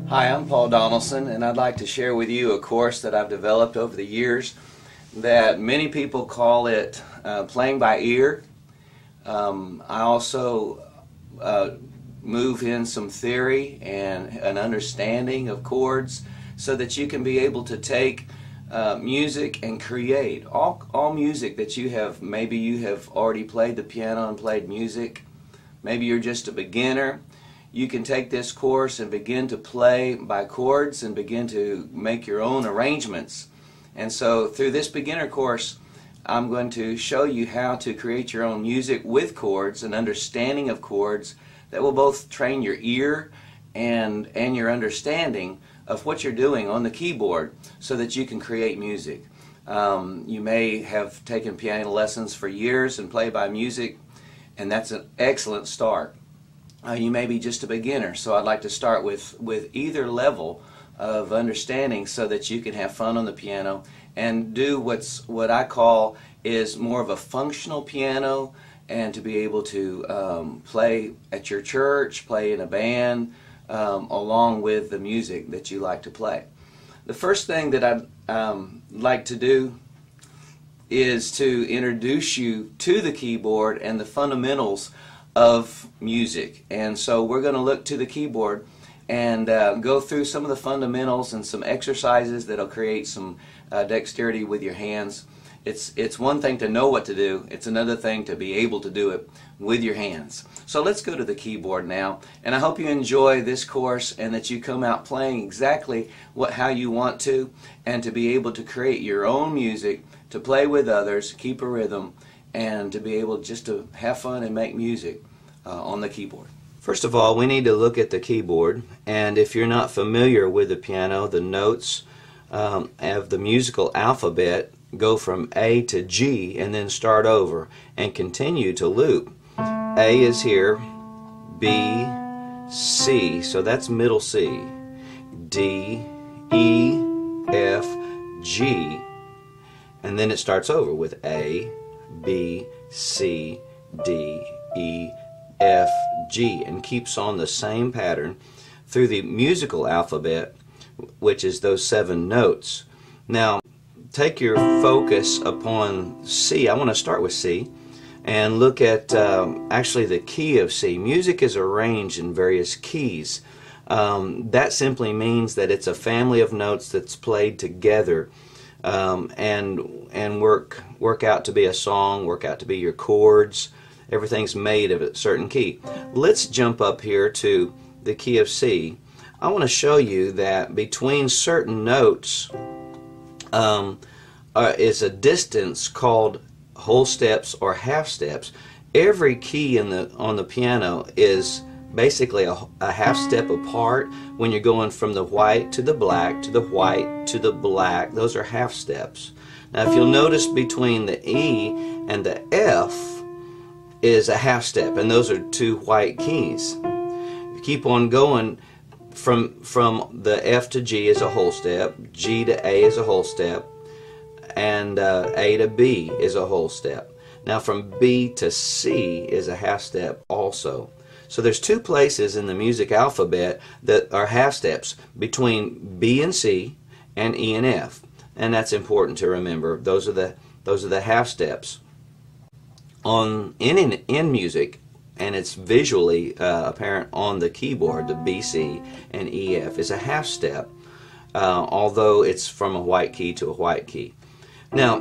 Hi, I'm Paul Donaldson, and I'd like to share with you a course that I've developed over the years that many people call it playing by ear. I also move in some theory and an understanding of chords so that you can be able to take music and create all music that you have. Maybe you have already played the piano and played music. Maybe you're just a beginner. You can take this course and begin to play by chords and begin to make your own arrangements. And so through this beginner course, I'm going to show you how to create your own music with chords, an understanding of chords that will both train your ear and your understanding of what you're doing on the keyboard so that you can create music. You may have taken piano lessons for years and play by music, and that's an excellent start. You may be just a beginner, so I'd like to start with either level of understanding so that you can have fun on the piano and do what I call is more of a functional piano, and to be able to play at your church, play in a band, along with the music that you like to play. The first thing that I'd like to do is to introduce you to the keyboard and the fundamentals of music. And so we're going to look to the keyboard and go through some of the fundamentals and some exercises that'll create some dexterity with your hands. It's one thing to know what to do, it's another thing to be able to do it with your hands. So let's go to the keyboard now, and I hope you enjoy this course and that you come out playing exactly how you want to, and to be able to create your own music, to play with others, keep a rhythm, and to be able just to have fun and make music on the keyboard. First of all, we need to look at the keyboard, and if you're not familiar with the piano, the notes of the musical alphabet go from A to G and then start over and continue to loop. A is here, B, C, so that's middle C, D, E, F, G, and then it starts over with A, B, C, D, E, F, G, and keeps on the same pattern through the musical alphabet, which is those 7 notes. Now, take your focus upon C. I want to start with C and look at actually the key of C. Music is arranged in various keys. That simply means that it's a family of notes that's played together and work out to be a song, work out to be your chords. Everything's made of a certain key. Let's jump up here to the key of C. I want to show you that between certain notes is a distance called whole steps or half steps. Every key on the piano is basically a half step apart. When you're going from the white to the black to the white to the black, those are half steps. Now if you'll notice, between the E and the F is a half step, and those are 2 white keys. You keep on going from the F to G is a whole step, G to A is a whole step, and A to B is a whole step. Now from B to C is a half step also. So there's 2 places in the music alphabet that are half steps, between B and C and E and F, and that's important to remember. Those are the half steps in music, and it's visually apparent on the keyboard. The B, C, and E, F is a half step, although it's from a white key to a white key. Now,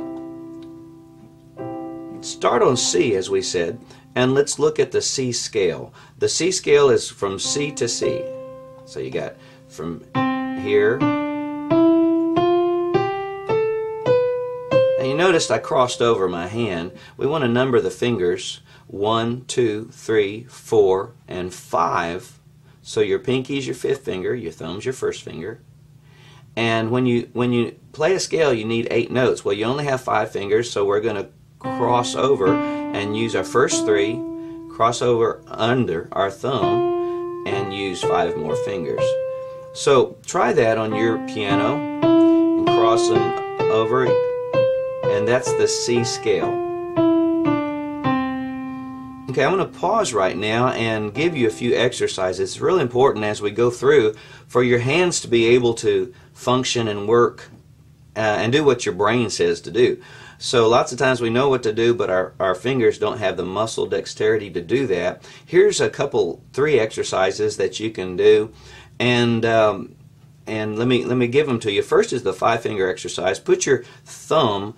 start on C, as we said, and let's look at the C scale. The C scale is from C to C. So you got from here. And you noticed I crossed over my hand. We want to number the fingers 1, 2, 3, 4, and 5. So your pinky's your 5th finger, your thumb's your 1st finger. And when you play a scale, you need 8 notes. Well, you only have 5 fingers, so we're going to cross over and use our first 3, cross over under our thumb, and use 5 more fingers. So try that on your piano and cross them over, and that's the C scale. Okay, I'm going to pause right now and give you a few exercises. It's really important as we go through for your hands to be able to function and work and do what your brain says to do. So lots of times we know what to do, but our fingers don't have the muscle dexterity to do that. Here's a couple, 3 exercises that you can do, and let me give them to you. First is the 5-finger exercise. Put your thumb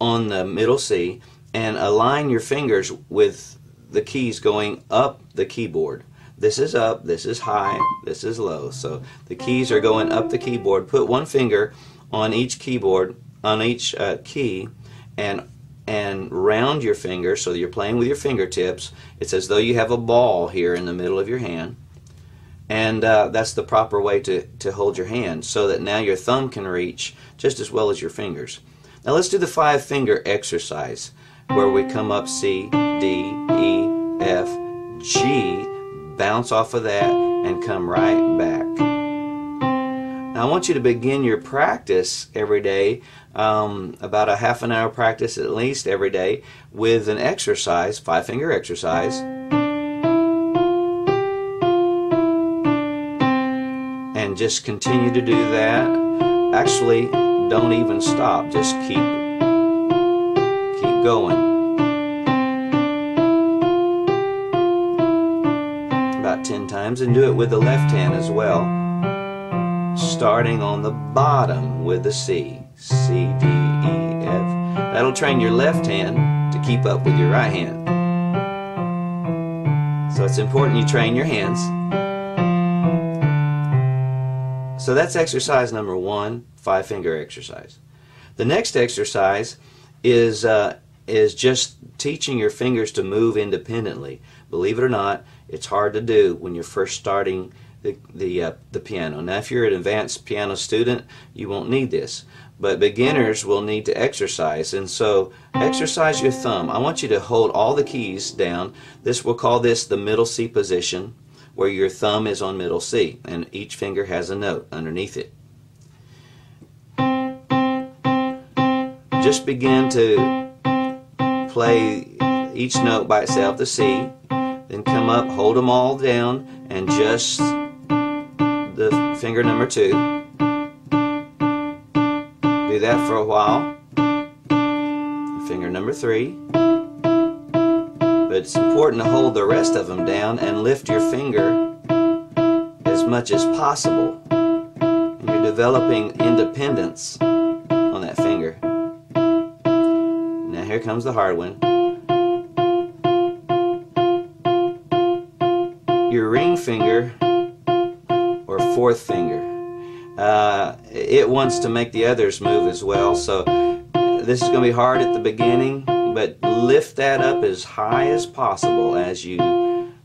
on the middle C and align your fingers with the keys going up the keyboard. This is up, this is high, this is low. So the keys are going up the keyboard. Put one finger on each keyboard, on each key, and round your fingers so that you're playing with your fingertips. It's as though you have a ball here in the middle of your hand. And that's the proper way to hold your hand, so that now your thumb can reach just as well as your fingers. Now let's do the 5-finger exercise, where we come up C, D, E, F, G, bounce off of that, and come right back. Now I want you to begin your practice every day, about a half an hour practice at least every day, with an exercise, 5-finger exercise. And just continue to do that. Actually, don't even stop. Just keep going. About 10 times, and do it with the left hand as well. Starting on the bottom with the C. C, D, E, F. That'll train your left hand to keep up with your right hand. So it's important you train your hands. So that's exercise number 1, 5-finger exercise. The next exercise is just teaching your fingers to move independently. Believe it or not, it's hard to do when you're first starting the piano. Now, if you're an advanced piano student, you won't need this. But beginners will need to exercise, and so exercise your thumb. I want you to hold all the keys down. We'll call this the middle C position, where your thumb is on middle C, and each finger has a note underneath it. Just begin to play each note by itself, the C, then come up, hold them all down, and just the finger number 2. Do that for a while. Finger number 3. But it's important to hold the rest of them down and lift your finger as much as possible. And you're developing independence on that finger. Now here comes the hard one. Your ring finger, or 4th finger, it wants to make the others move as well. So this is going to be hard at the beginning, but lift that up as high as possible as you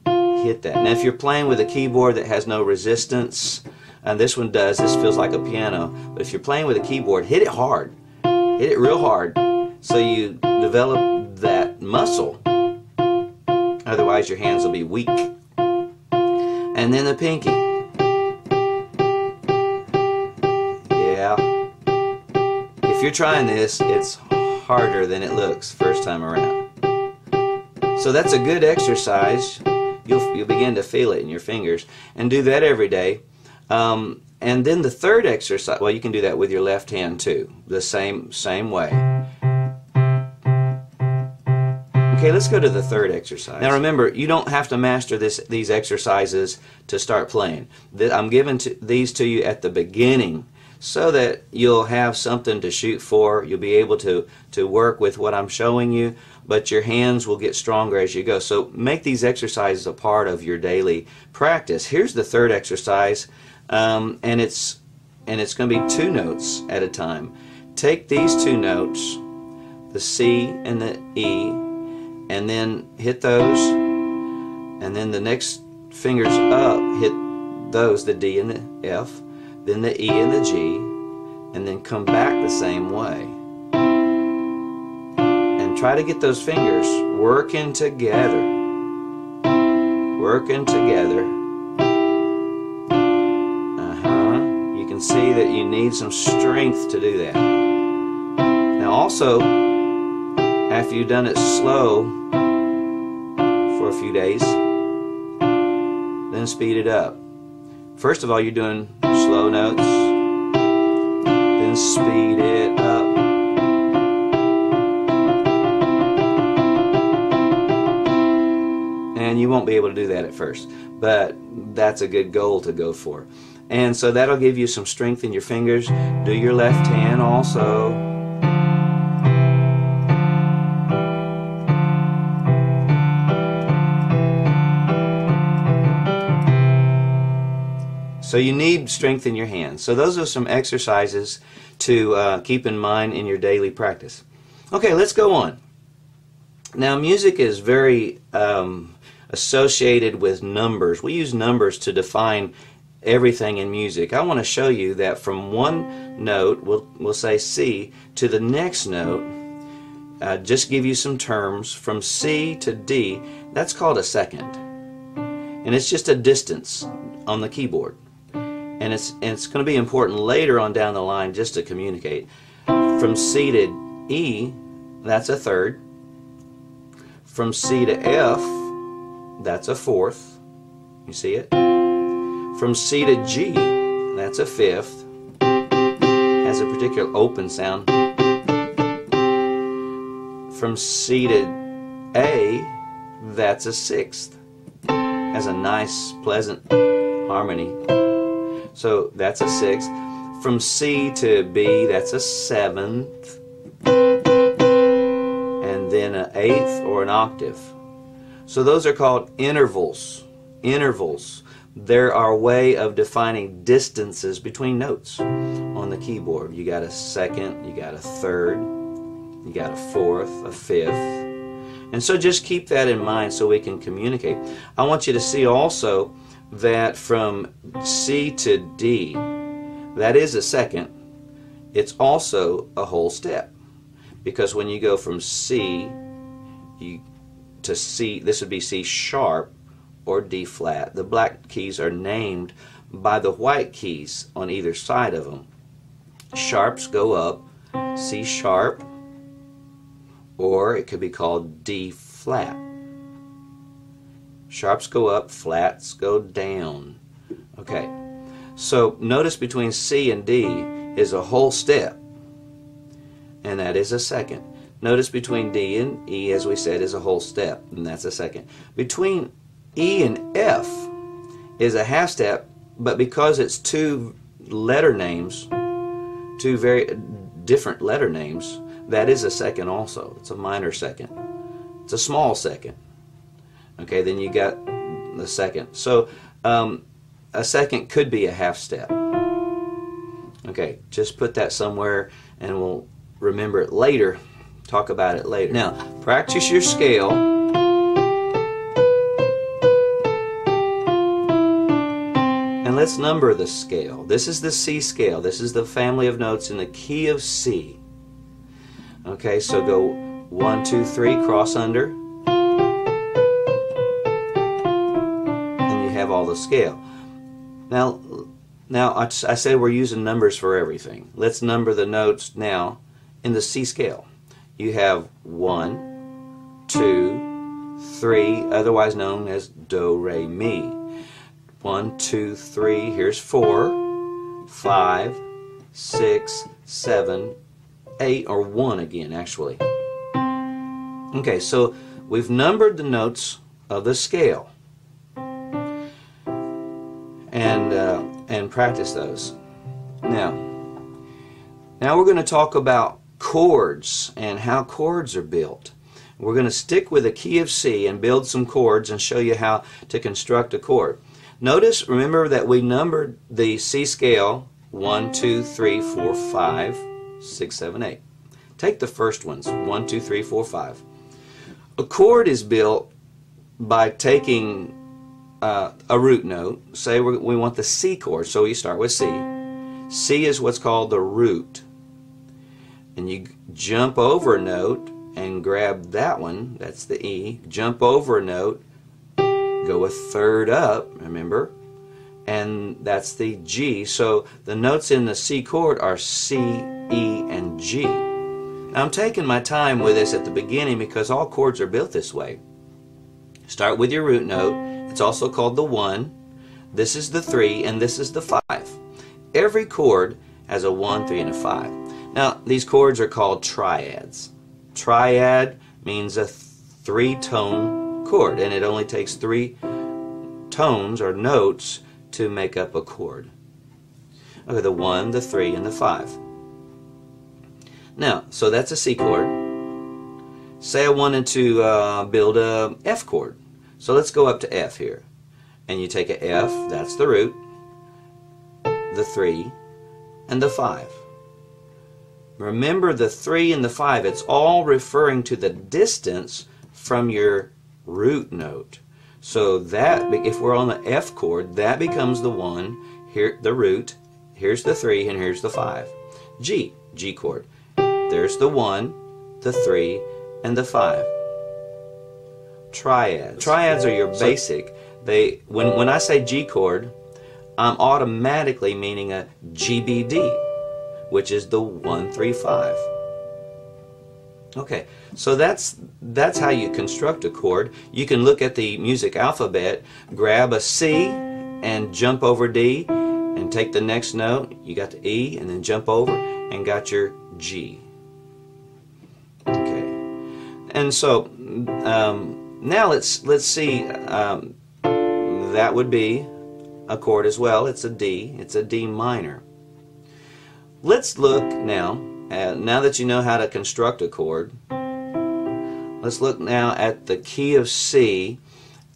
hit that. Now if you're playing with a keyboard that has no resistance, and this one does, this feels like a piano, but if you're playing with a keyboard, hit it hard. Hit it real hard so you develop that muscle. Otherwise your hands will be weak. And then the pinky. Yeah. If you're trying this, it's harder than it looks first time around. So that's a good exercise. You'll begin to feel it in your fingers, and do that every day. And then the 3rd exercise, well, you can do that with your left hand too, the same way. Okay, let's go to the 3rd exercise. Now remember, you don't have to master these exercises to start playing. I'm giving these to you at the beginning, so that you'll have something to shoot for. You'll be able to work with what I'm showing you, but your hands will get stronger as you go. So make these exercises a part of your daily practice. Here's the 3rd exercise, and it's going to be 2 notes at a time. Take these 2 notes, the C and the E, and then hit those, and then the next fingers up, hit those, the D and the F, then the E and the G, and then come back the same way. And try to get those fingers working together. Working together. You can see that you need some strength to do that. Now also, after you've done it slow for for a few days, then speed it up. First of all, you're doing slow notes, then speed it up. And you won't be able to do that at first, but that's a good goal to go for. And so that'll give you some strength in your fingers. Do your left hand also. So you need strength in your hands. So those are some exercises to keep in mind in your daily practice. Okay, let's go on. Now, music is very associated with numbers. We use numbers to define everything in music. I want to show you that from one note, we'll say C, to the next note, just give you some terms. From C to D, that's called a second. And it's just a distance on the keyboard. And it's going to be important later on down the line just to communicate. From C to E, that's a third. From C to F, that's a fourth. You see it? From C to G, that's a fifth. Has a particular open sound. From C to A, that's a sixth. Has a nice, pleasant harmony. So that's a sixth. From C to B, that's a seventh. And then an eighth or an octave. So those are called intervals. Intervals. They're our way of defining distances between notes on the keyboard. You got a second, you got a third, you got a fourth, a fifth. And so just keep that in mind so we can communicate. I want you to see also that from C to D, that is a second. It's also a whole step. Because when you go from C to C, this would be C sharp or D flat. The black keys are named by the white keys on either side of them. Sharps go up, C sharp, or it could be called D flat. Sharps go up, flats go down. Okay, so notice between C and D is a whole step, and that is a second. Notice between D and E, as we said, is a whole step, and that's a second. Between E and F is a half step, but because it's two letter names, two very different letter names, that is a second also. It's a minor second. It's a small second. Okay, then you got the second. So a second could be a half step. Okay, just put that somewhere and we'll remember it later. Talk about it later. Now, practice your scale. And let's number the scale. This is the C scale. This is the family of notes in the key of C. Okay, so go 1, 2, 3, cross under. And you have all the scale. Now I say we're using numbers for everything. Let's number the notes now in the C scale. You have 1, 2, 3, otherwise known as do, re, mi. 1, 2, 3, here's 4, 5, 6, 7, 8, or 1 again, actually. Okay, so we've numbered the notes of the scale and practice those. Now we're going to talk about chords and how chords are built. We're going to stick with the key of C and build some chords and show you how to construct a chord. Notice, remember that we numbered the C scale 1, 2, 3, 4, 5, 6, 7, 8. Take the first ones, 1, 2, 3, 4, 5. A chord is built by taking a root note. Say we want the C chord, so you start with C. C is what's called the root. And you jump over a note and grab that one, that's the E. Jump over a note, go a third up, remember, and that's the G. So the notes in the C chord are C, E, and G. Now I'm taking my time with this at the beginning because all chords are built this way. Start with your root note. It's also called the 1. This is the 3, and this is the 5. Every chord has a 1, 3, and a 5. Now, these chords are called triads. Triad means a 3-tone chord, and it only takes 3 tones or notes to make up a chord. Okay, the 1, the 3, and the 5. Now, so that's a C chord. Say I wanted to build a F chord. So let's go up to F here. And you take a F, that's the root, the 3, and the 5. Remember the 3 and the 5, it's all referring to the distance from your root note. So that, if we're on the F chord, that becomes the 1, here the root, here's the 3, and here's the 5. G chord. There's the 1, the 3, and the 5. Triads. Triads are your basic. When I say G chord, I'm automatically meaning a GBD, which is the 1, 3, 5. Okay, so that's how you construct a chord. You can look at the music alphabet, grab a C and jump over D, and take the next note. You got the E, and then jump over and got your G. Okay, and so now let's see. That would be a chord as well. It's a D. It's a D minor. Let's look now. Now that you know how to construct a chord, let's look now at the key of C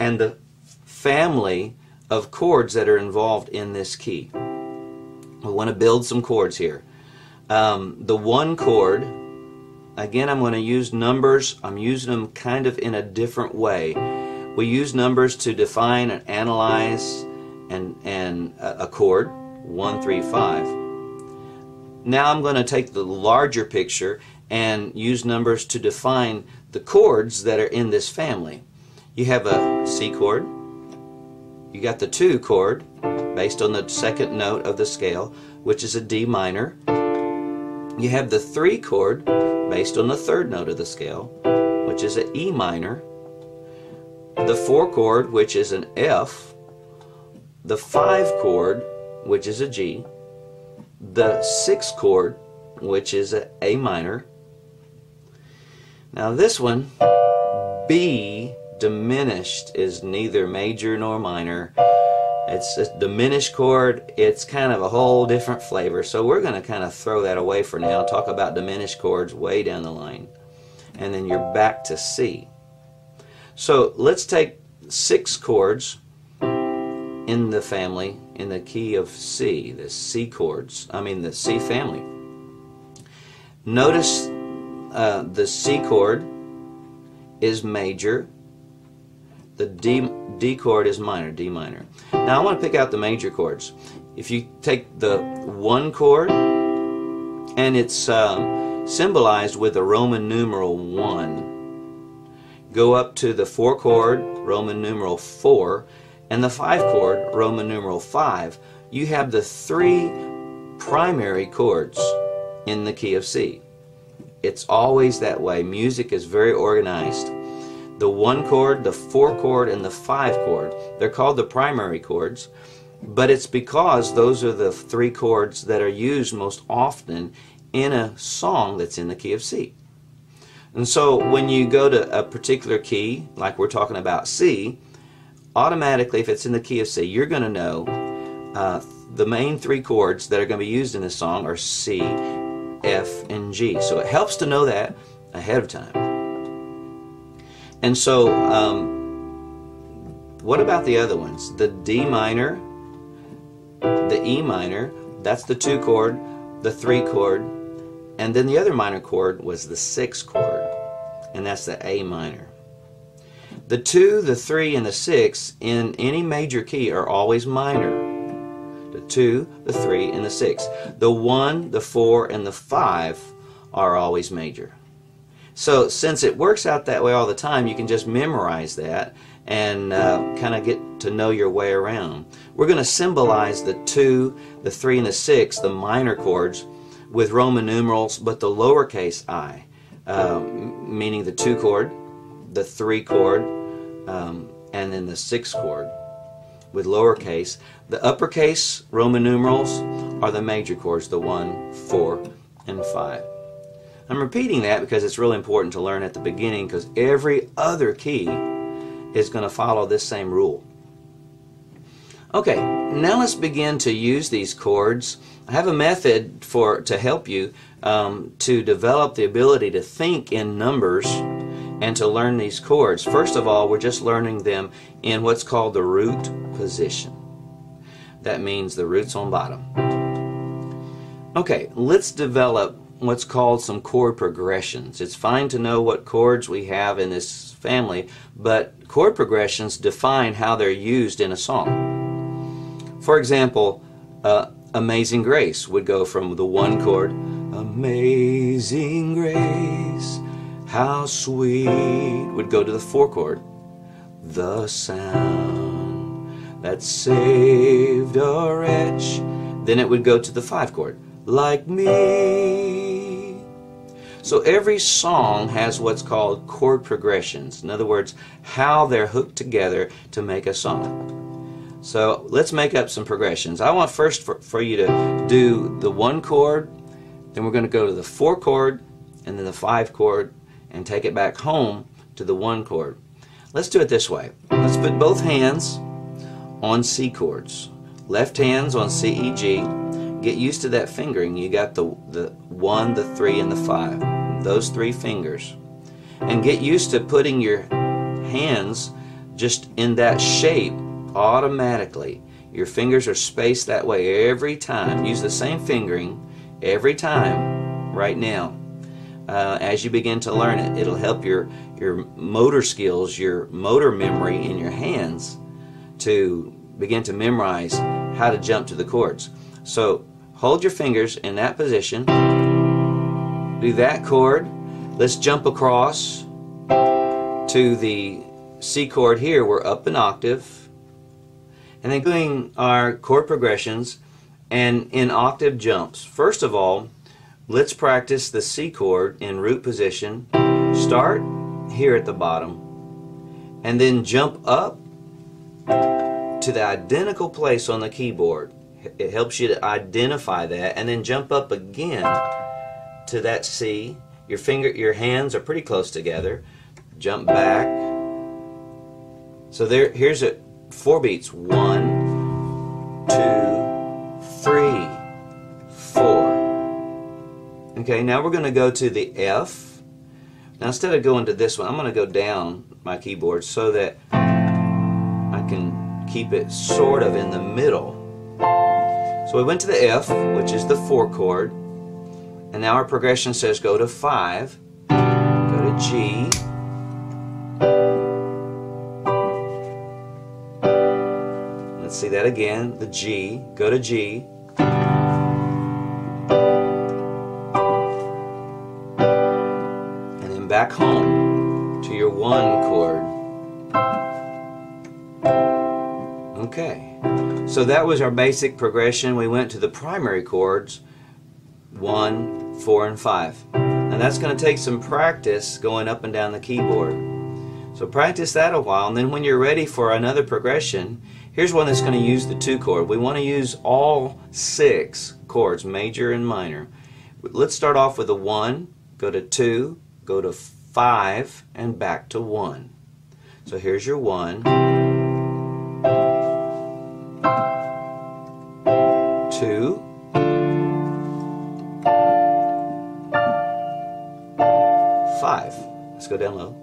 and the family of chords that are involved in this key. We want to build some chords here. The 1 chord, again, I'm going to use numbers. I'm using them kind of in a different way. We use numbers to define and analyze and a chord, 1, 3, 5. Now I'm going to take the larger picture and use numbers to define the chords that are in this family. You have a C chord. You got the 2 chord based on the 2nd note of the scale, which is a D minor. You have the 3 chord based on the 3rd note of the scale, which is an E minor. The 4 chord, which is an F. The 5 chord, which is a G. The 6 chord, which is an A minor. Now this one, B diminished, is neither major nor minor. It's a diminished chord. It's kind of a whole different flavor. So we're going to kind of throw that away for now. Talk about diminished chords way down the line. And then you're back to C. So let's take 6 chords in the family, in the key of C, the C chords, the C family. Notice the C chord is major, the D chord is minor, D minor. Now I want to pick out the major chords. If you take the 1 chord, and it's symbolized with the Roman numeral 1, go up to the 4 chord, Roman numeral 4, and the 5 chord, Roman numeral 5, you have the 3 primary chords in the key of C. It's always that way. Music is very organized. The 1 chord, the 4 chord, and the 5 chord, they're called the primary chords, but it's because those are the 3 chords that are used most often in a song that's in the key of C. And so when you go to a particular key, like we're talking about C, automatically, if it's in the key of C, you're going to know the main 3 chords that are going to be used in this song are C, F, and G. So it helps to know that ahead of time. And so, what about the other ones? The D minor, the E minor, that's the 2 chord, the 3 chord, and then the other minor chord was the 6 chord, and that's the A minor. The 2, the 3, and the 6 in any major key are always minor. The 2, the 3, and the 6. The 1, the 4, and the 5 are always major. So since it works out that way all the time, you can just memorize that and kind of get to know your way around. We're going to symbolize the 2, the 3, and the 6, the minor chords, with Roman numerals, but the lowercase I, meaning the 2 chord, the 3 chord, and then the 6th chord with lowercase. The uppercase Roman numerals are the major chords, the 1, 4, and 5. I'm repeating that because it's really important to learn at the beginning, because every other key is going to follow this same rule. Okay, now let's begin to use these chords. I have a method to help you to develop the ability to think in numbers and to learn these chords. First of all, we're just learning them in what's called the root position. That means the root's on bottom. Okay, let's develop what's called some chord progressions. It's fine to know what chords we have in this family, but chord progressions define how they're used in a song. For example, Amazing Grace would go from the 1 chord, Amazing Grace, how sweet, would go to the 4 chord, the sound that saved a wretch. Then it would go to the 5 chord, like me. So every song has what's called chord progressions. In other words, how they're hooked together to make a song. So let's make up some progressions. I want first for you to do the 1 chord, then we're going to go to the 4 chord, and then the 5 chord, and take it back home to the 1 chord. Let's do it this way. Let's put both hands on C chords. Left hand's on C, E, G. Get used to that fingering. You got the 1, the 3, and the 5. Those 3 fingers. And get used to putting your hands just in that shape automatically. Your fingers are spaced that way every time. Use the same fingering every time right now. As you begin to learn it, it'll help your motor skills, your motor memory in your hands to begin to memorize how to jump to the chords. So hold your fingers in that position. Do that chord. Let's jump across to the C chord here. We're up an octave. And then doing our chord progressions and in octave jumps. First of all, let's practice the C chord in root position. Start here at the bottom and then jump up to the identical place on the keyboard. It helps you to identify that, and then jump up again to that C. Your hands are pretty close together. Jump back. So here's 4 beats. 1, 2, 3, 4. Okay, now we're going to go to the F. Now instead of going to this one, I'm going to go down my keyboard so that I can keep it sort of in the middle. So we went to the F, which is the 4 chord, and now our progression says go to 5, go to G, let's see that again, the G, go to G, and then back home to your 1 chord. Okay. So that was our basic progression. We went to the primary chords, 1, 4, and 5. And that's going to take some practice going up and down the keyboard. So practice that a while, and then when you're ready for another progression, here's one that's going to use the 2 chord. We want to use all 6 chords, major and minor. Let's start off with a 1, go to 2, go to 5, and back to 1. So here's your 1. 2, 5. Let's go down low.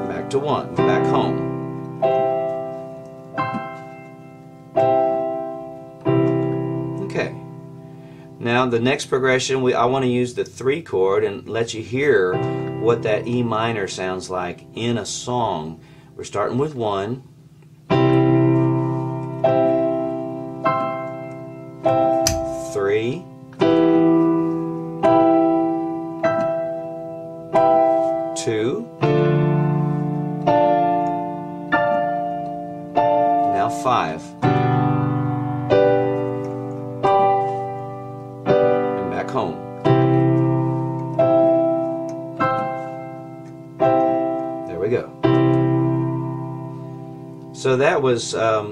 Back to 1. Back home. Okay. Now the next progression, I want to use the 3 chord and let you hear what that E minor sounds like in a song. We're starting with 1. 3, 2, now 5, and back home. So that was a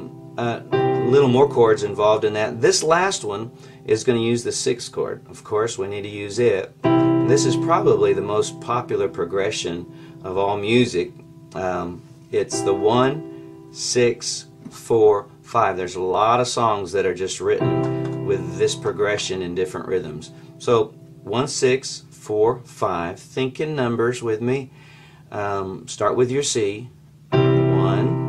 little more chords involved in that. This last one is going to use the 6th chord. Of course, we need to use it. And this is probably the most popular progression of all music. It's the 1, 6, 4, 5. There's a lot of songs that are just written with this progression in different rhythms. So 1, 6, 4, 5. Think in numbers with me. Start with your C. 1.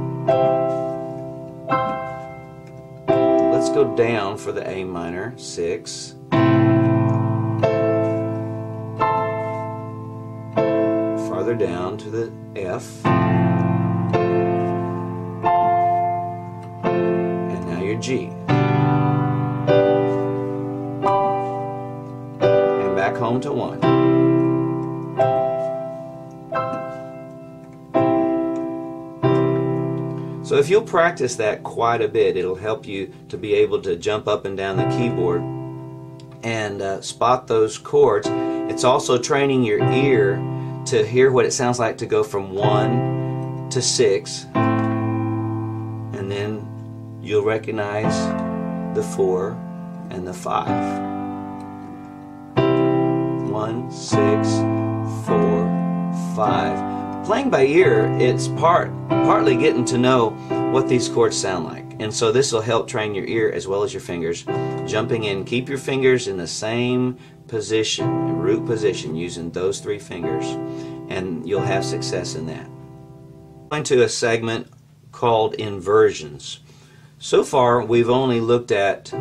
Let's go down for the A minor. 6. Farther down to the F. And now your G. And back home to 1. So if you'll practice that quite a bit, it'll help you to be able to jump up and down the keyboard and spot those chords. It's also training your ear to hear what it sounds like to go from 1 to 6, and then you'll recognize the 4 and the 5. 1, 6, 4, 5. Playing by ear, it's partly getting to know what these chords sound like. And so this will help train your ear as well as your fingers. Jumping in, keep your fingers in the same position, root position, using those 3 fingers, and you'll have success in that. Going to a segment called inversions. So far, we've only looked at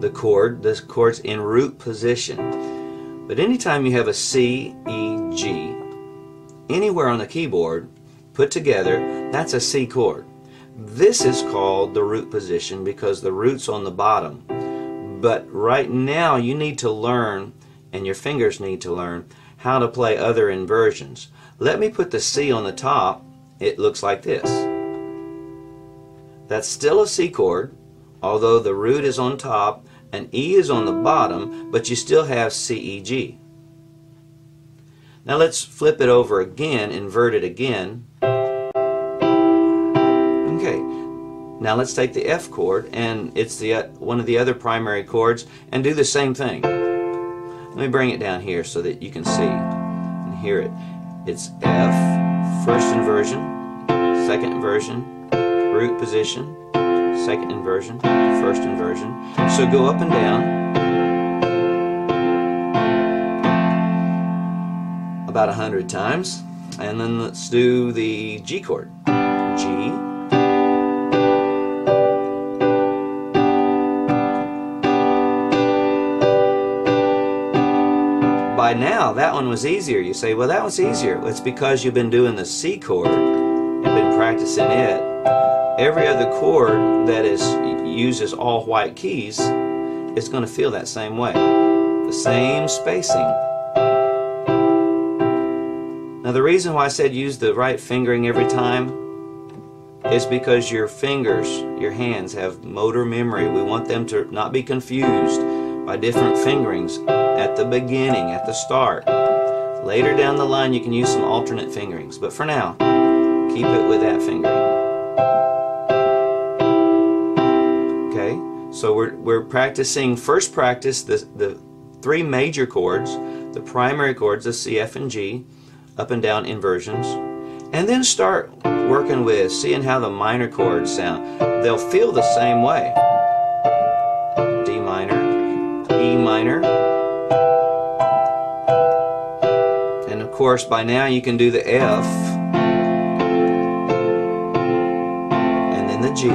the chords in root position. But anytime you have a C, E, G, anywhere on the keyboard put together, that's a C chord. This is called the root position because the root's on the bottom. But right now you need to learn, and your fingers need to learn, how to play other inversions. Let me put the C on the top. It looks like this. That's still a C chord, although the root is on top and E is on the bottom, but you still have C, E, G. Now let's flip it over again, invert it again. Okay, now let's take the F chord, and it's one of the other primary chords, and do the same thing. Let me bring it down here so that you can see and hear it. It's F, first inversion, second inversion, root position, second inversion, first inversion. So go up and down about 100 times, and then let's do the G chord. G, by now that one was easier. You say, well, that was easier. It's because you've been doing the C chord and been practicing it. Every other chord that uses all white keys is going to feel that same way. The same spacing. Now the reason why I said use the right fingering every time is because your fingers, your hands, have motor memory. We want them to not be confused by different fingerings at the beginning, at the start. Later down the line you can use some alternate fingerings, but for now, keep it with that fingering. Okay, so we're practicing, first practice the 3 major chords, the primary chords, the C, F, and G, up and down inversions, and then start working with seeing how the minor chords sound. They'll feel the same way. D minor, E minor, and of course by now you can do the F, and then the G,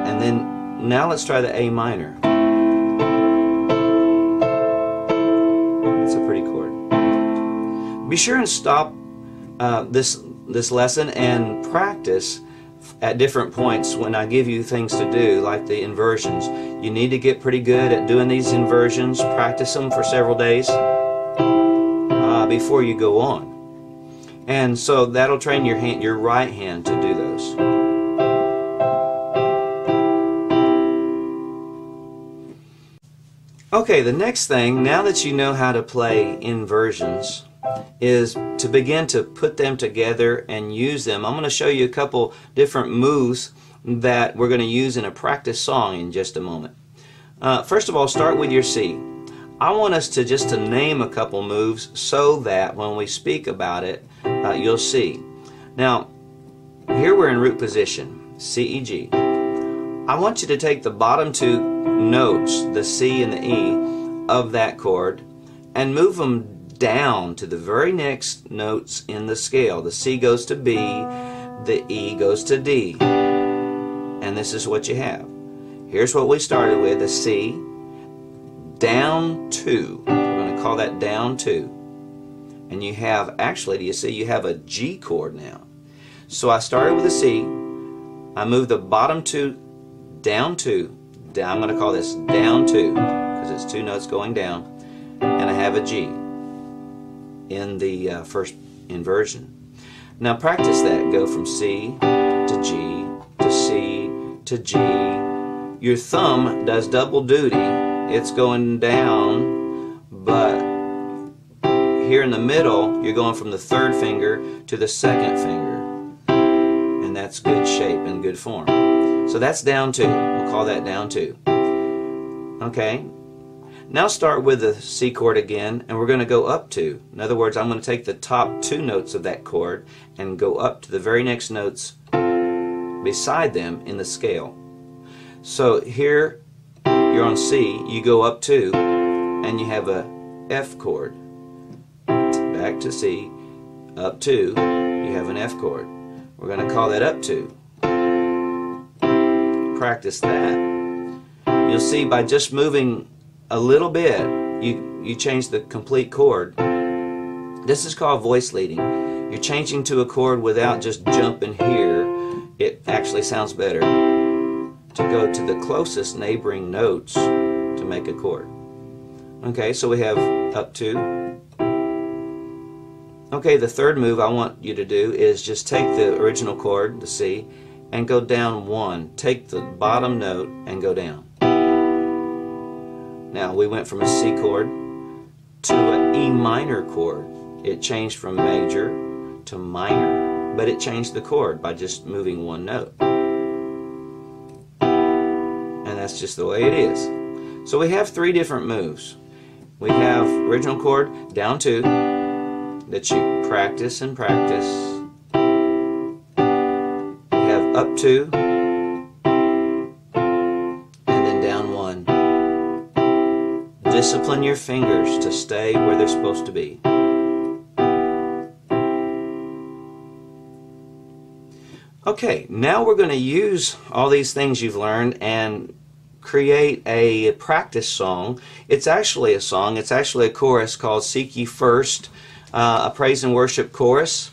and then now let's try the A minor. Be sure and stop this lesson and practice at different points when I give you things to do, like the inversions. You need to get pretty good at doing these inversions. Practice them for several days before you go on. And so that'll train your right hand to do those. Okay, the next thing, now that you know how to play inversions, is to begin to put them together and use them. I'm going to show you a couple different moves that we're going to use in a practice song in just a moment. First of all, start with your C. I want us to just to name a couple moves so that when we speak about it, you'll see. Now, here we're in root position, C, E, G. I want you to take the bottom two notes, the C and the E, of that chord and move them down to the very next notes in the scale. The C goes to B, the E goes to D. And this is what you have. Here's what we started with, the C, down 2. We're going to call that down 2. And you have, actually, do you see, you have a G chord now. So I started with a C, I moved the bottom 2 down 2, down, I'm going to call this down 2, because it's 2 notes going down, and I have a G in the first inversion. Now practice that. Go from C to G to C to G. Your thumb does double duty. It's going down, but here in the middle you're going from the third finger to the second finger, and that's good shape and good form. So that's down 2. We'll call that down 2. Okay. Now start with the C chord again, and we're going to go up 2. In other words, I'm going to take the top 2 notes of that chord and go up to the very next notes beside them in the scale. So here you're on C, you go up 2, and you have a F chord. Back to C, up 2, you have an F chord. We're going to call that up 2. Practice that. You'll see by just moving a little bit, you change the complete chord. This is called voice leading. You're changing to a chord without just jumping here. It actually sounds better to go to the closest neighboring notes to make a chord. Okay, so we have up 2. Okay, the third move I want you to do is just take the original chord, the C, and go down 1. Take the bottom note and go down. Now we went from a C chord to an E minor chord. It changed from major to minor, but it changed the chord by just moving 1 note. And that's just the way it is. So we have 3 different moves. We have original chord, down 2, that you practice and practice. We have up 2, discipline your fingers to stay where they're supposed to be. Okay, now we're going to use all these things you've learned and create a practice song. It's actually a song. It's actually a chorus called Seek Ye First, a praise and worship chorus.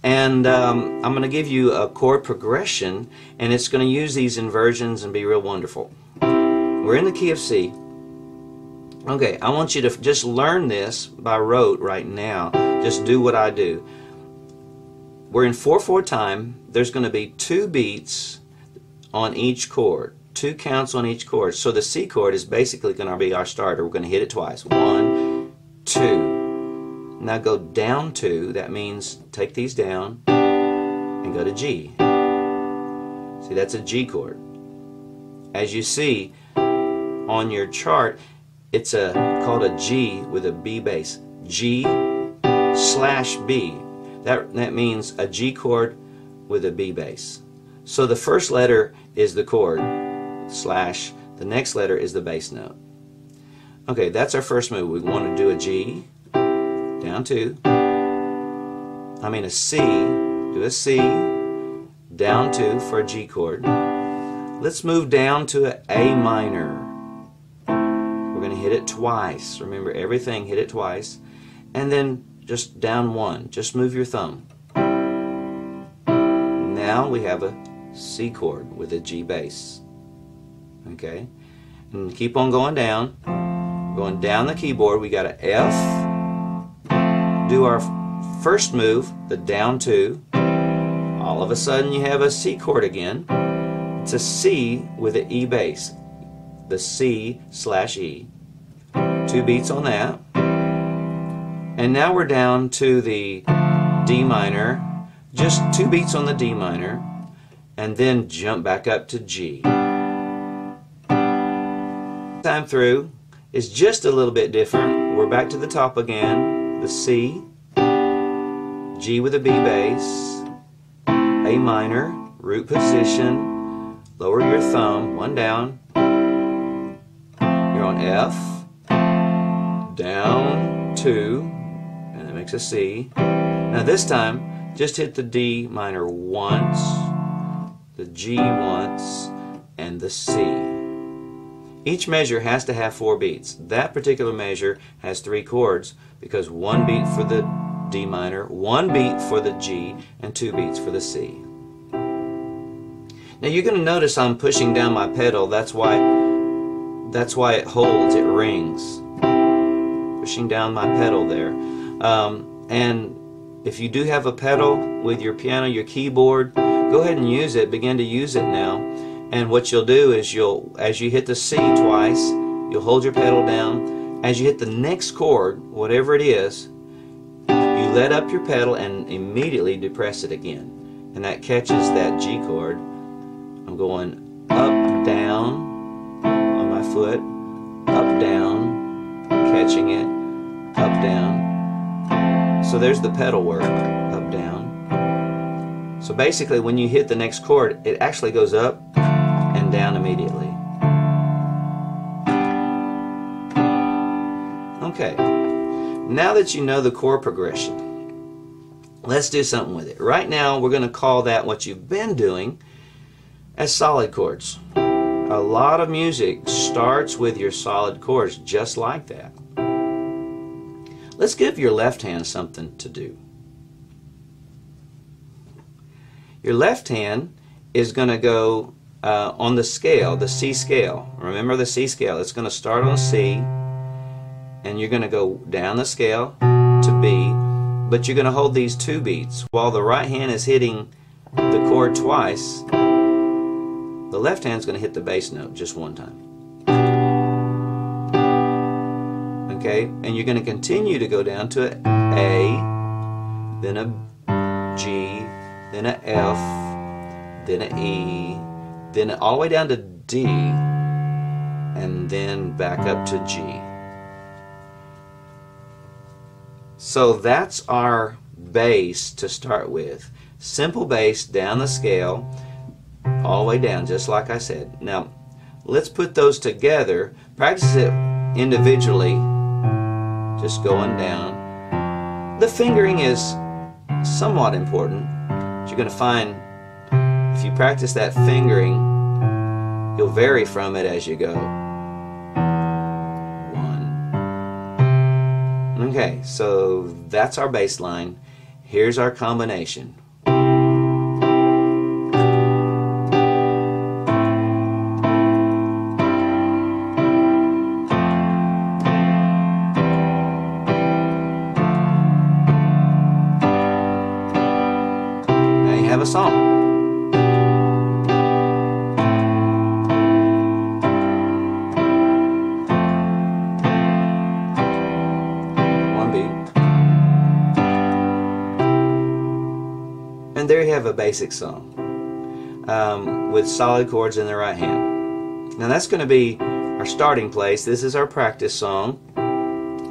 And I'm going to give you a chord progression, and it's going to use these inversions and be real wonderful. We're in the key of C. Okay, I want you to just learn this by rote right now. Just do what I do. We're in 4/4 time. There's going to be 2 beats on each chord, 2 counts on each chord. So the C chord is basically going to be our starter. We're going to hit it twice. 1, 2. Now go down 2. That means take these down and go to G. See, that's a G chord. As you see on your chart, it's called a G with a B bass. G/B. That means a G chord with a B bass. So the first letter is the chord, slash, the next letter is the bass note. Okay, that's our first move. We want to do a G, down 2. I mean a C, do a C, down 2 for a G chord. Let's move down to an A minor. We're going to hit it twice. Remember, everything, hit it twice. And then just down 1. Just move your thumb. Now we have a C chord with a G bass. Okay? And keep on going down. Going down the keyboard, we got an F. Do our first move, the down 2. All of a sudden you have a C chord again. It's a C with an E bass. The C/E. 2 beats on that. And now we're down to the D minor, just 2 beats on the D minor, and then jump back up to G. Time through is just a little bit different. We're back to the top again, the C, G with a B bass, A minor, root position, lower your thumb, 1 down, you're on F, down, 2, and that makes a C. Now this time, just hit the D minor once, the G once, and the C. Each measure has to have 4 beats. That particular measure has 3 chords because 1 beat for the D minor, 1 beat for the G, and 2 beats for the C. Now you're going to notice I'm pushing down my pedal. That's why it holds, it rings. Pushing down my pedal there. And if you do have a pedal with your piano, your keyboard, go ahead and use it. Begin to use it now. And what you'll do is as you hit the C twice, you'll hold your pedal down. As you hit the next chord, whatever it is, you let up your pedal and immediately depress it again. And that catches that G chord. I'm going up, down on my foot, up, down, catching it, up, down. So there's the pedal work, up, down. So basically when you hit the next chord, it actually goes up and down immediately. Okay, now that you know the chord progression, let's do something with it. Right now we're going to call that what you've been doing as solid chords. A lot of music starts with your solid chords just like that. Let's give your left hand something to do. Your left hand is going to go on the scale, the C scale. Remember the C scale. It's going to start on C, and you're going to go down the scale to B, but you're going to hold these 2 beats. While the right hand is hitting the chord twice, the left hand's going to hit the bass note just 1 time. Okay, and you're going to continue to go down to an A, then a G, then a F, then an E, then all the way down to D, and then back up to G. So that's our bass to start with. Simple bass down the scale, all the way down, just like I said. Now, let's put those together. Practice it individually, just going down. The fingering is somewhat important. You're going to find if you practice that fingering, you'll vary from it as you go. 1. Okay, so that's our bass line. Here's our combination. Have a song. One beat. And there you have a basic song with solid chords in the right hand. Now that's going to be our starting place. This is our practice song,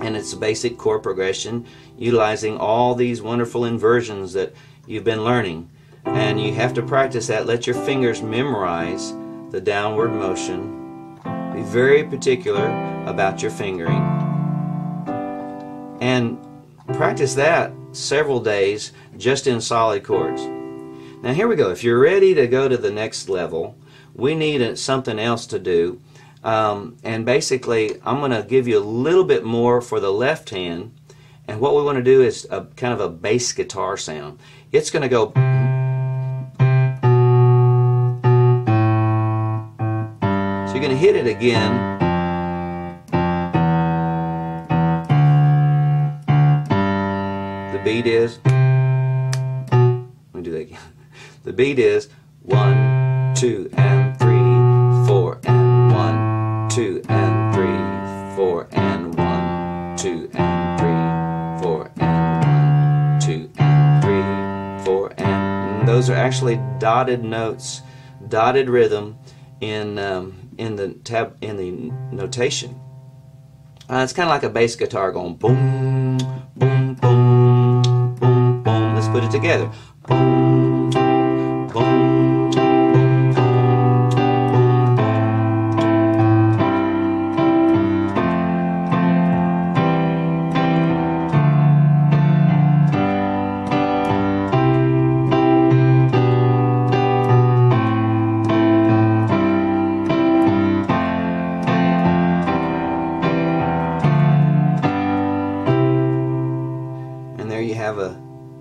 and it's a basic chord progression utilizing all these wonderful inversions that you've been learning. And you have to practice that. Let your fingers memorize the downward motion. Be very particular about your fingering. And practice that several days just in solid chords. Now here we go. If you're ready to go to the next level, we need something else to do. And basically, I'm going to give you a little bit more for the left hand. And what we want to do is a kind of a bass guitar sound. It's going to go... So you're going to hit it again. The beat is... Let me do that again. The beat is 1, 2, and 3, 4, and 1, 2, and 3, 4, and 1, 2, and 3, 4, those are actually dotted notes, dotted rhythm in the notation. It's kind of like a bass guitar going boom, boom, boom, boom, boom. Let's put it together. Boom, boom, boom.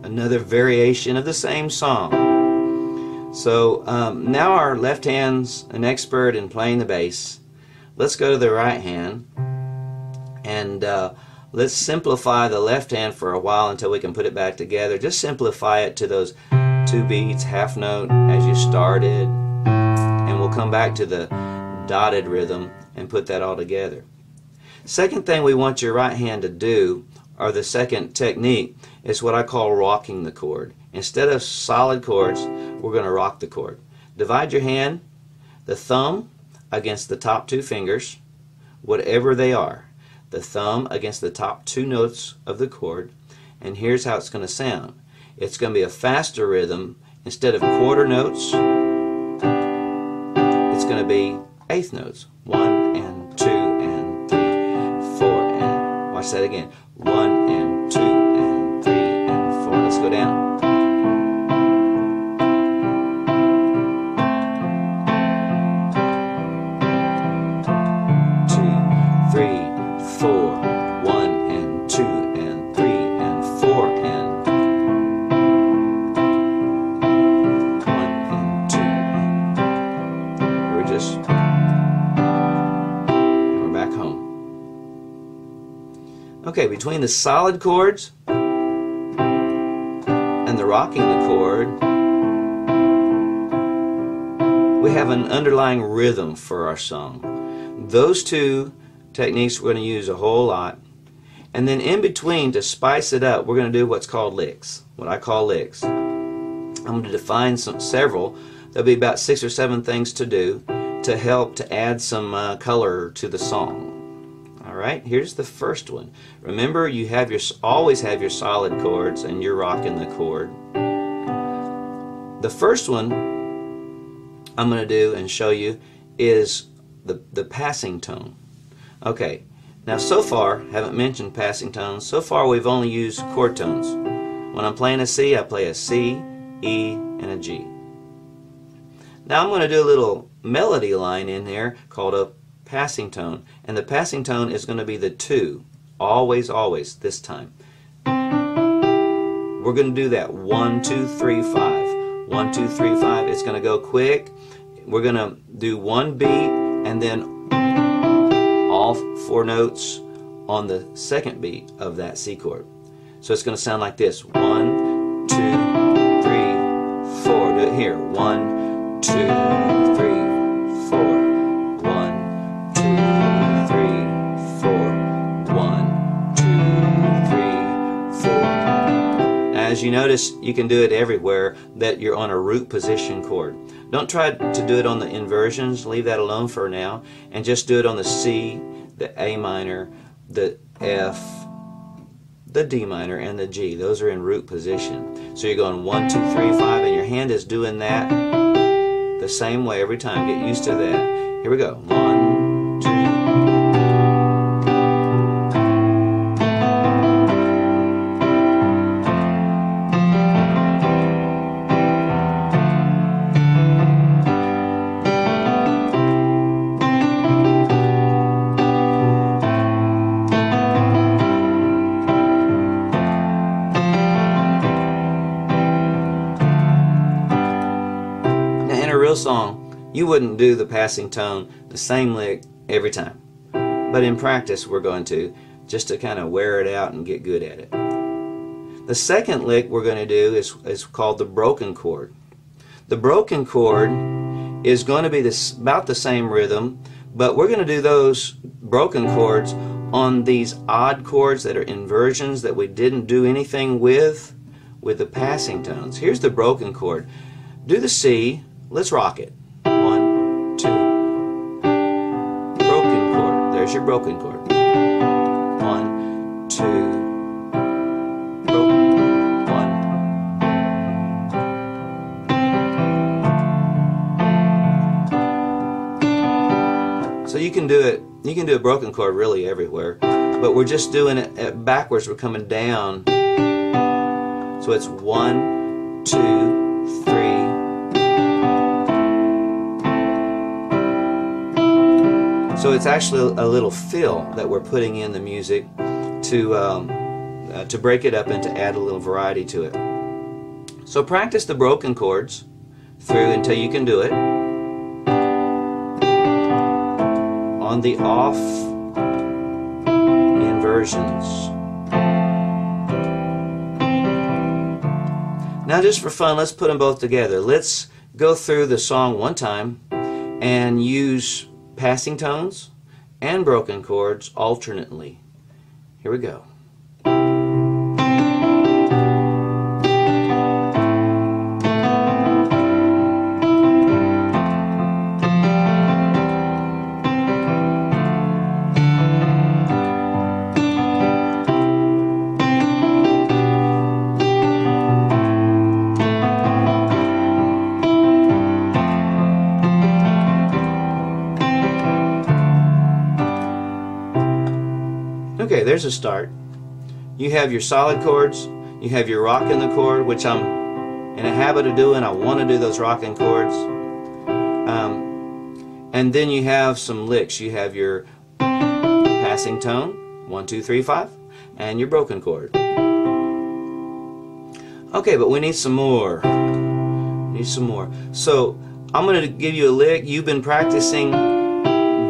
Another variation of the same song. So now our left hand's an expert in playing the bass. Let's go to the right hand and let's simplify the left hand for a while until we can put it back together. Just simplify it to those 2 beats, half note as you started, and we'll come back to the dotted rhythm and put that all together. Second thing we want your right hand to do, or the second technique, is what I call rocking the chord. Instead of solid chords, we're going to rock the chord. Divide your hand, the thumb against the top 2 fingers, whatever they are. The thumb against the top 2 notes of the chord, and here's how it's going to sound. It's going to be a faster rhythm. Instead of quarter notes, it's going to be eighth notes. 1 and 2 and 3, 4 and, watch that again. 1 and 2 and 3 and 4. Let's go down. 2, 3, 4. 1 and 2 and 3 and 4 and 1 and 2. We're back home. Okay, between the solid chords and the rocking the chord, we have an underlying rhythm for our song. Those 2 techniques we're going to use a whole lot. And then in between, to spice it up, we're going to do what's called licks, what I call licks. I'm going to define several. There'll be about 6 or 7 things to do to help to add some color to the song. Alright, here's the first one. Remember, you always have your solid chords and you're rocking the chord. The first one I'm going to do and show you is the passing tone. Okay, now so far, haven't mentioned passing tones. So far we've only used chord tones. When I'm playing a C, I play a C, E, and a G. Now I'm going to do a little melody line in there called a passing tone, and the passing tone is going to be the 2, always, always, this time. We're going to do that 1, 2, 3, 5. 1, 2, 3, 5. It's going to go quick. We're going to do 1 beat and then all 4 notes on the second beat of that C chord. So it's going to sound like this: 1, 2, 3, 4. Do it here. 1, 2, 3, 4. 1, 2, 3, 4. 1, 2, 3, 4. As you notice, you can do it everywhere that you're on a root position chord. Don't try to do it on the inversions. Leave that alone for now, and just do it on the C, the A minor, the F, the D minor, and the G. Those are in root position. So you're going 1, 2, 3, 5, and your hand is doing that the same way every time. Get used to that. Here we go. 1, 2. Song, you wouldn't do the passing tone the same lick every time, but in practice we're going to, just to kind of wear it out and get good at it. The second lick we're going to do is called the broken chord. The broken chord is going to be about the same rhythm, but we're going to do those broken chords on these odd chords that are inversions that we didn't do anything with. with the passing tones. Here's the broken chord. Do the C. Let's rock it. 1, 2. Broken chord. There's your broken chord. 1, 2. Broken. 1. So you can do it. You can do a broken chord really everywhere, but we're just doing it backwards. We're coming down. So it's 1, 2, 3. So it's actually a little fill that we're putting in the music to break it up and to add a little variety to it. So practice the broken chords through until you can do it. On the off inversions. Now just for fun, let's put them both together. Let's go through the song one time and use passing tones and broken chords alternately. Here we go. Okay, there's a start. You have your solid chords, you have your rocking the chord, which I'm in a habit of doing. I want to do those rocking chords. And then you have some licks. You have your passing tone, 1, 2, 3, 5, and your broken chord. Okay, but we need some more. So I'm going to give you a lick. You've been practicing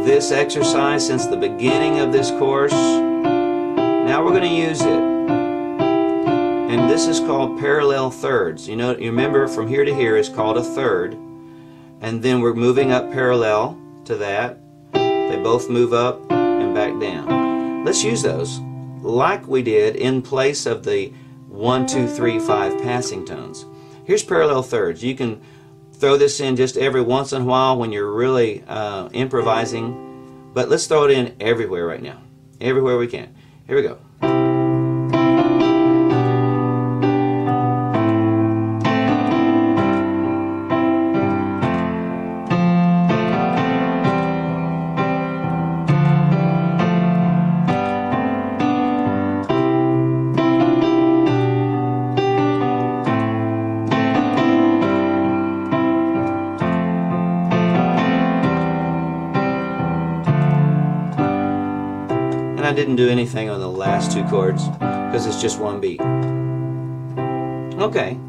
this exercise since the beginning of this course. Now we're going to use it, and this is called parallel thirds. You remember from here to here is called a third, and then we're moving up parallel to that. They both move up and back down. Let's use those like we did in place of the 1, 2, 3, 5 passing tones. Here's parallel thirds. You can throw this in just every once in a while when you're really improvising, but let's throw it in everywhere right now, everywhere we can. Here we go. I didn't do anything on the last two chords because it's just one beat. Okay,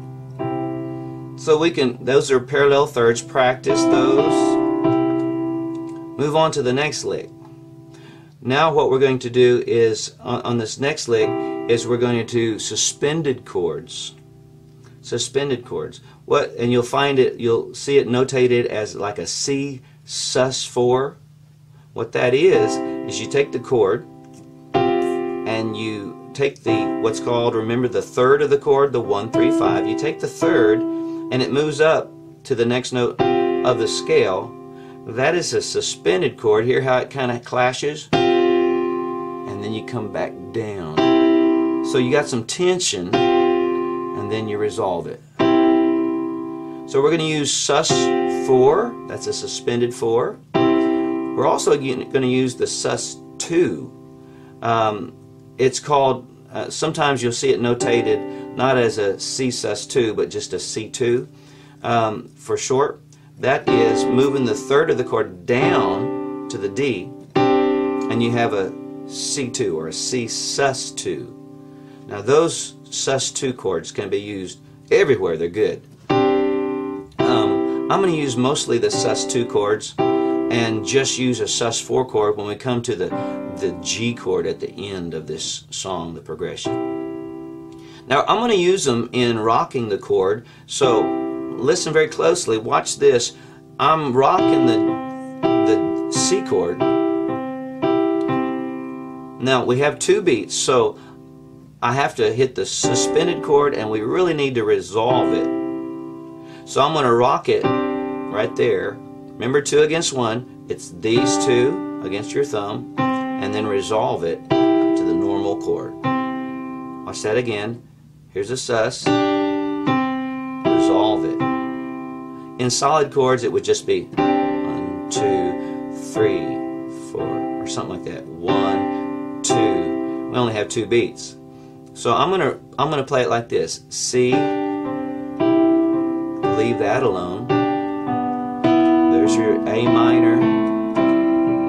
so those are parallel thirds. Practice those. Move on to the next lick. Now what we're going to do is on this next lick is we're going to do suspended chords. Suspended chords. And you'll see it notated as like a C sus4. What that is you take the chord and you take what's called, remember, the third of the chord, the 1, 3, 5. You take the third and it moves up to the next note of the scale. That is a suspended chord. Hear how it kind of clashes? And then you come back down. So you got some tension and then you resolve it. So we're going to use sus4. That's a suspended 4. We're also going to use the sus2. It's called, sometimes you'll see it notated not as a C sus2, but just a C2 for short. That is moving the third of the chord down to the D, and you have a C2 or a C sus2. Now those sus2 chords can be used everywhere. They're good. I'm going to use mostly the sus2 chords and just use a sus4 chord when we come to the G chord at the end of this song, the progression. Now I'm going to use them in rocking the chord, so listen very closely. Watch this. I'm rocking the C chord. Now we have 2 beats, so I have to hit the suspended chord, and we really need to resolve it. So I'm going to rock it right there. Remember, 2 against 1. It's these 2 against your thumb, and then resolve it to the normal chord. Watch that again. Here's a sus. Resolve it. In solid chords, it would just be 1, 2, 3, 4, or something like that. 1, 2. We only have 2 beats. So I'm gonna play it like this. C. Leave that alone. There's your A minor.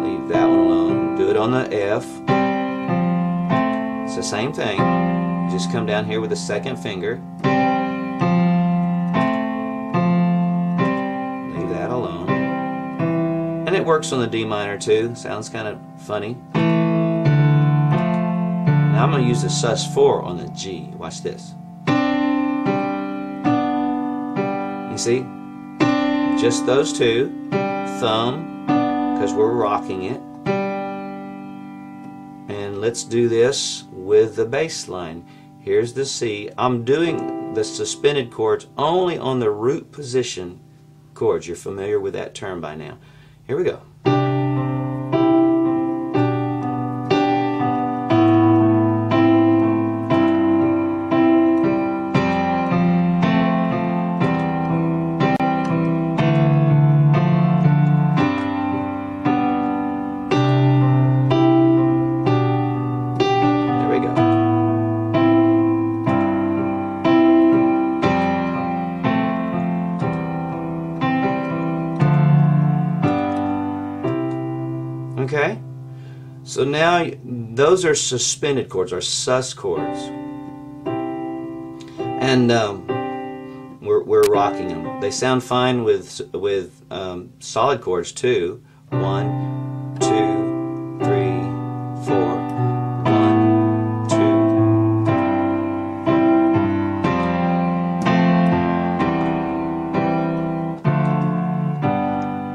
Leave that one alone. Do it on the F. It's the same thing. You just come down here with the second finger. Leave that alone. And it works on the D minor too. Sounds kind of funny. Now I'm going to use the sus4 on the G. Watch this. You see? Just those 2. Thumb, because we're rocking it. And let's do this with the bass line. Here's the C. I'm doing the suspended chords only on the root position chords. You're familiar with that term by now. Here we go. Okay, so now those are suspended chords, or sus chords, and we're rocking them. They sound fine with solid chords too. 1, 2, 3, 4. 1, 2.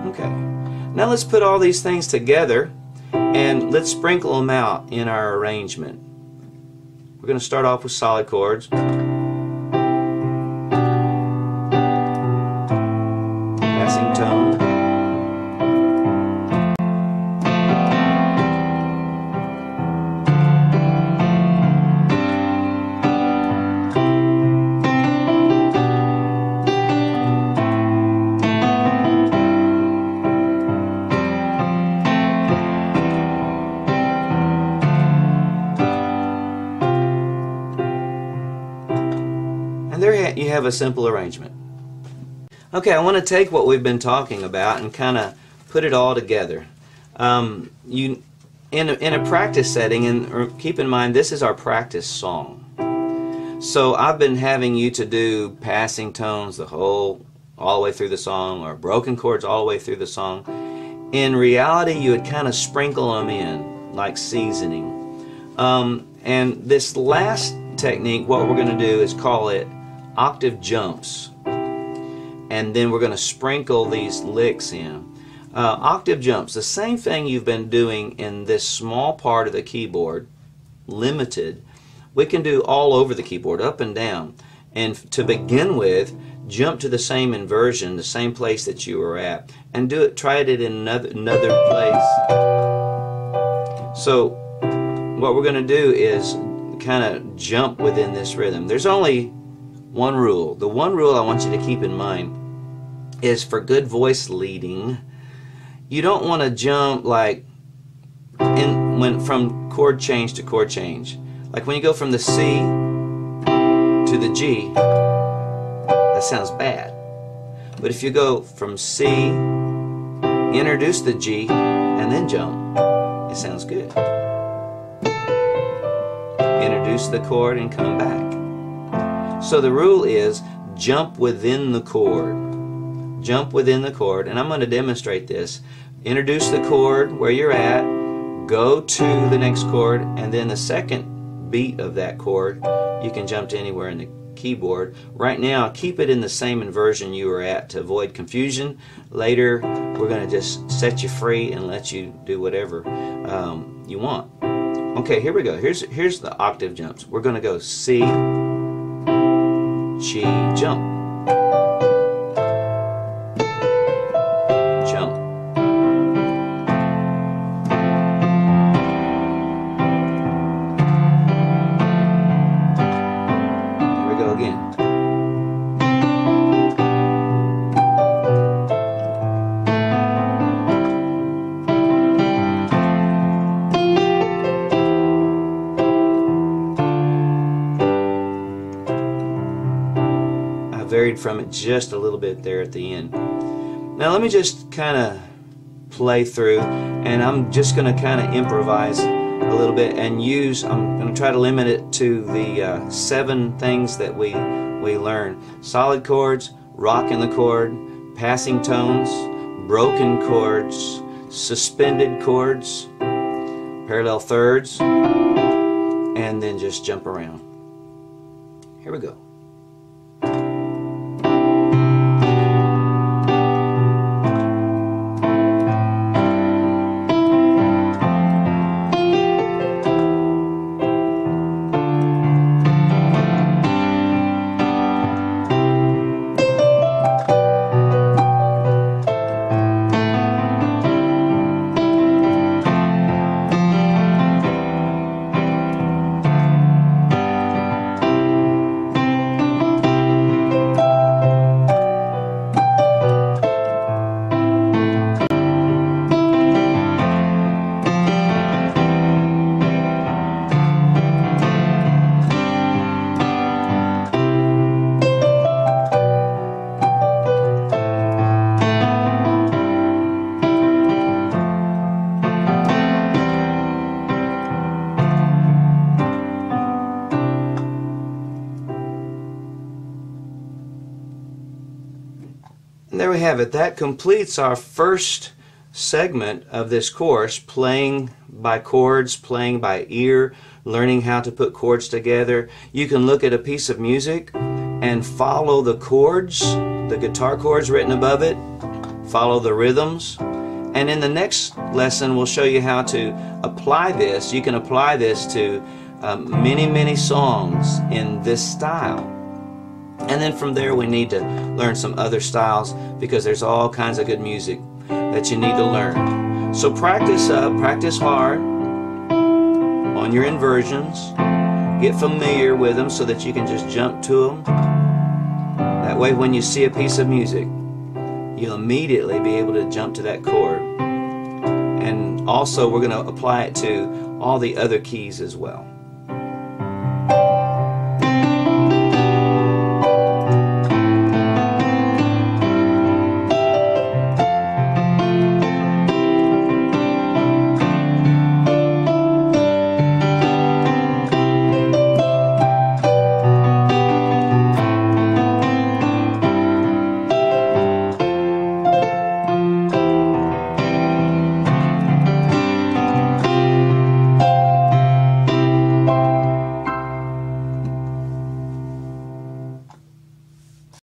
Okay. Now let's put all these things together and let's sprinkle them out in our arrangement. We're going to start off with solid chords. Passing tone. And there you have a simple arrangement. Okay, I want to take what we've been talking about and kind of put it all together. In a practice setting, and keep in mind this is our practice song. So I've been having you to do passing tones all the way through the song, or broken chords all the way through the song. In reality, you would kind of sprinkle them in like seasoning. And this last technique, what we're going to do is call it octave jumps, and then we're going to sprinkle these licks in. Octave jumps, the same thing you've been doing in this small part of the keyboard, limited, we can do all over the keyboard, up and down. And to begin with, jump to the same inversion, the same place that you were at, and try it in another place. So what we're going to do is kind of jump within this rhythm. There's only one rule. The one rule I want you to keep in mind is for good voice leading, you don't want to jump like from chord change to chord change. Like when you go from the C to the G, that sounds bad. But if you go from C, introduce the G, and then jump, it sounds good. Introduce the chord and come back. So the rule is jump within the chord. Jump within the chord, and I'm going to demonstrate this. Introduce the chord where you're at, go to the next chord, and then the second beat of that chord, you can jump to anywhere in the keyboard. Right now, keep it in the same inversion you were at to avoid confusion. Later, we're going to just set you free and let you do whatever you want. Okay, here we go. Here's the octave jumps. We're going to go C, G, jump. Jump. Here we go again. Varied from it just a little bit there at the end. Now let me just kind of play through, and I'm just going to kind of improvise a little bit and I'm going to try to limit it to the 7 things that we learn. Solid chords, rock in the chord, passing tones, broken chords, suspended chords, parallel thirds, and then just jump around. Here we go. And there we have it. That completes our first segment of this course, playing by chords, playing by ear, learning how to put chords together. You can look at a piece of music and follow the chords, the guitar chords written above it, follow the rhythms. And in the next lesson, we'll show you how to apply this. You can apply this to many songs in this style. And then from there we need to learn some other styles, because there's all kinds of good music that you need to learn. So practice up, practice hard on your inversions. Get familiar with them so that you can just jump to them. That way when you see a piece of music, you'll immediately be able to jump to that chord. And also we're going to apply it to all the other keys as well.